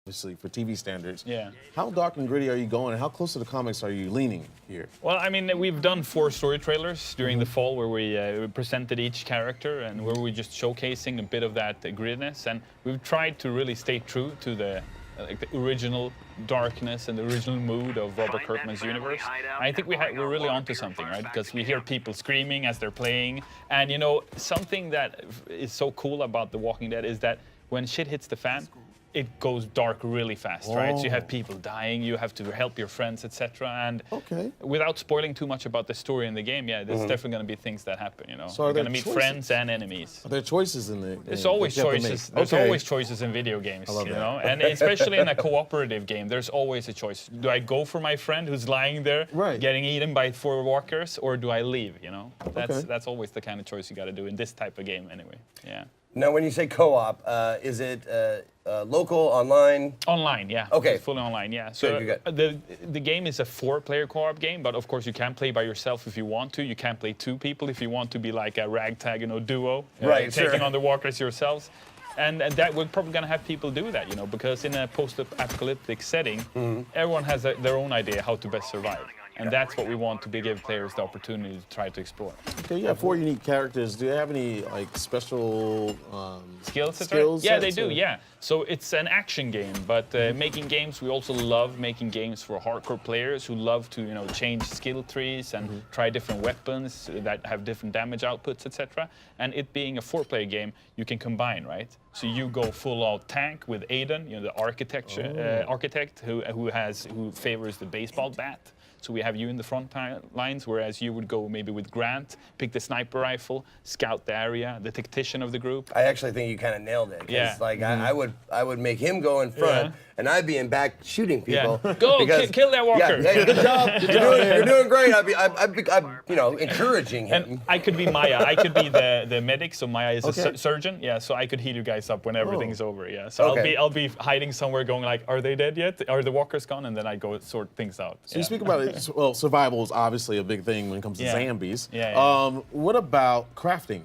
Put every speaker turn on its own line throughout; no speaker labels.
obviously for TV standards.
Yeah.
How dark and gritty are you going, and how close to the comics are you leaning here?
Well, I mean, we've done 4 story trailers during the fall where we presented each character and where we're just showcasing a bit of that grittiness, and we've tried to really stay true to the original darkness and the original mood of Robert Kirkman's universe. I think we're really onto something, right? Because we hear people screaming as they're playing, and you know, something that is so cool about The Walking Dead is that when shit hits the fan, it goes dark really fast, right? So you have people dying, you have to help your friends, etc. And without spoiling too much about the story in the game, yeah, there's definitely going to be things that happen, you know.
So
you're going to meet friends and enemies.
Are there choices in the game?
There's always choices. There's always choices in video games, you know. And especially in a cooperative game, there's always a choice. Do I go for my friend who's lying there, getting eaten by 4 walkers, or do I leave? You know, that's always the kind of choice you got to do in this type of game, anyway. Yeah.
Now, when you say co-op, is it local, online?
Online, yeah.
Okay.
It's fully online, yeah. So the game is a 4-player co-op game, but of course you can play by yourself if you want to. You can play 2 people if you want to be like a ragtag, you know, duo, taking on the walkers yourselves. And that we're probably going to have people do that, you know, because in a post-apocalyptic setting, everyone has their own idea how to best survive. And that's what we want to give players the opportunity to try to explore.
Okay, you have 4 unique characters. Do you have any like special
skills? Yeah, they do. Yeah. So it's an action game, but making games, we also love making games for hardcore players who love to, you know, change skill trees and try different weapons that have different damage outputs, etc. And it being a 4-player game, you can combine, right? So you go full-out tank with Aiden, you know, the architect who favors the baseball bat. So we have you in the front lines, whereas you would go maybe with Grant, pick the sniper rifle, scout the area, the tactician of the group.
I actually think you kind of nailed it. Yeah. Like I would make him go in front, and I'd be in back shooting people.
Yeah. Go kill that walker.
Yeah, good job. You're doing great. I'd be you know, encouraging him.
And I could be Maya. I could be the medic. So Maya is a surgeon. Yeah. So I could heal you guys up when everything's over. Yeah. So I'll be hiding somewhere, going like, are they dead yet? Are the walkers gone? And then I go sort things out.
So you speak about it. Well, survival is obviously a big thing when it comes to zombies. What about crafting?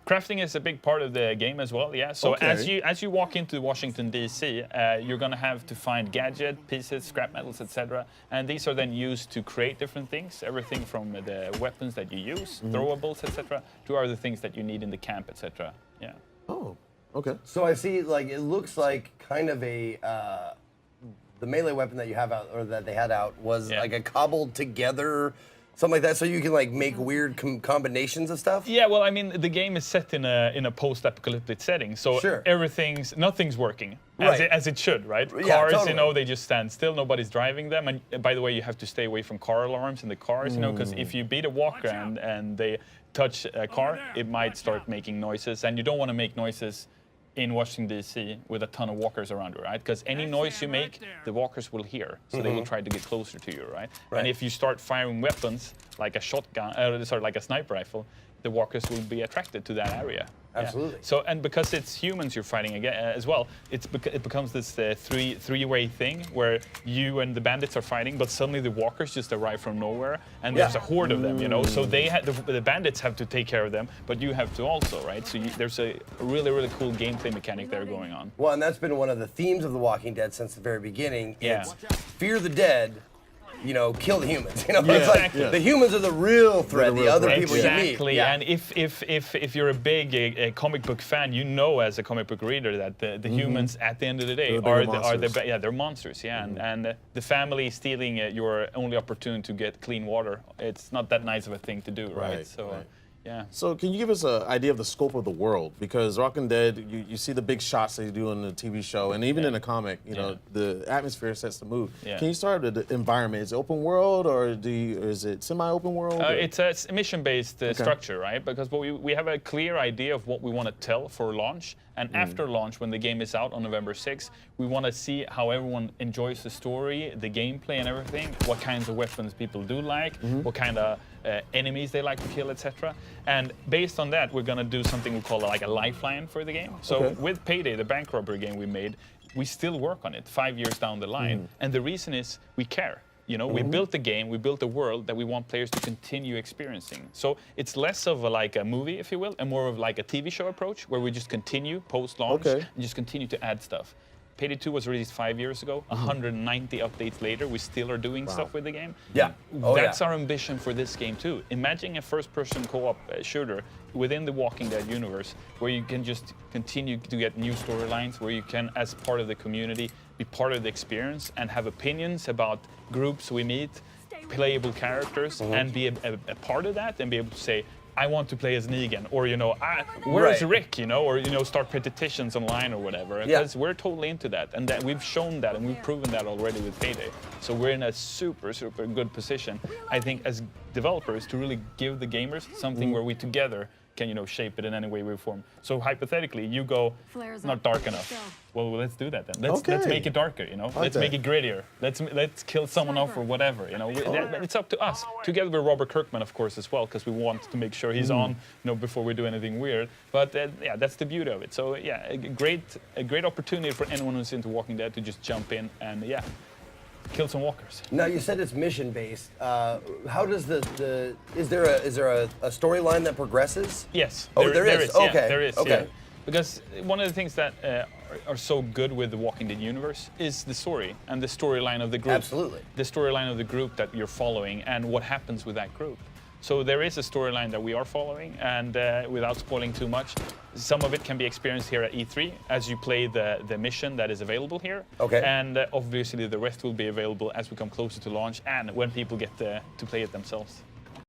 Crafting is a big part of the game as well, yeah. So as you walk into Washington, D.C., you're going to have to find gadget, pieces, scrap metals, etc. And these are then used to create different things, everything from the weapons that you use, throwables, etc., to other things that you need in the camp, etc. Yeah.
Oh, okay.
So I see, like, it looks like kind of a... the melee weapon that you have out, or that they had out, was like a cobbled together, something like that, so you can like make weird combinations of stuff.
Yeah, well, I mean, the game is set in a post-apocalyptic setting, so nothing's working as it should, right? Cars, you know, they just stand still. Nobody's driving them, and by the way, you have to stay away from car alarms in the cars, you know, because if you beat a walker and they touch a car, it might start making noises, and you don't want to make noises in Washington, D.C. with a ton of walkers around you, right? Because any noise you make, the walkers will hear, so they will try to get closer to you, right? And if you start firing weapons, like a shotgun, like a sniper rifle, the walkers will be attracted to that area.
Absolutely.
Yeah. So, and because it's humans you're fighting again as well, it becomes this three-way thing where you and the bandits are fighting, but suddenly the walkers just arrive from nowhere, and there's a horde of them, you know. So the bandits have to take care of them, but you have to also, right? So there's a really cool gameplay mechanic there going on.
Well, and that's been one of the themes of The Walking Dead since the very beginning. It's fear the dead. You know, kill the humans. You know, it's like the humans are the real threat. The other people you meet.
Exactly. And if you're a big comic book fan, you know, as a comic book reader, that the humans at the end of the day they're monsters. Yeah, and the family stealing your only opportunity to get clean water. It's not that nice of a thing to do, right? So. Yeah.
So can you give us an idea of the scope of the world? Because Walking Dead, you see the big shots they do in the TV show, and even in the comic, you know, the atmosphere sets the mood. Yeah. Can you start with the environment? Is it open world, or is it semi-open world?
It's a mission-based structure, right? Because we have a clear idea of what we want to tell for launch. And after launch, when the game is out on November 6th, we want to see how everyone enjoys the story, the gameplay and everything, what kinds of weapons people do like, what kind of enemies they like to kill, etc. And based on that, we're going to do something we call like a lifeline for the game. So with Payday, the bank robbery game we made, we still work on it 5 years down the line. And the reason is we care. You know, we built the game, we built a world that we want players to continue experiencing. So it's less of like a movie, if you will, and more of like a TV show approach, where we just continue post-launch and just continue to add stuff. Payday 2 was released 5 years ago. 190 updates later, we still are doing stuff with the game.
Yeah.
That's our ambition for this game too. Imagine a first-person co-op shooter within the Walking Dead universe, where you can just continue to get new storylines, where you can, as part of the community, be part of the experience and have opinions about groups we meet, playable characters, and be a part of that, and be able to say, I want to play as Negan, or where's Rick, or start petitions online or whatever. Because we're totally into that, and that we've shown that, and we've proven that already with Payday. So we're in a super, super good position, I think, as developers, to really give the gamers something where we together can shape it in any way, we form. So hypothetically, you go, not dark enough. Well, let's do that then. Let's make it darker. Let's make it grittier. Let's kill someone off or whatever. It's up to us, together with Robert Kirkman, of course, as well, because we want to make sure he's on, before we do anything weird. But yeah, that's the beauty of it. So yeah, a great opportunity for anyone who's into Walking Dead to just jump in and kill some walkers.
Now you said it's mission based. How does is there a storyline that progresses?
Yes.
There is. Okay.
Yeah, there is.
Okay.
Yeah. Because one of the things that are so good with the Walking Dead universe is the story and the storyline of the group.
Absolutely.
The storyline of the group that you're following and what happens with that group. So there is a storyline that we are following, and without spoiling too much, some of it can be experienced here at E3 as you play the mission that is available here.
Okay.
And obviously the rest will be available as we come closer to launch and when people get to play it themselves.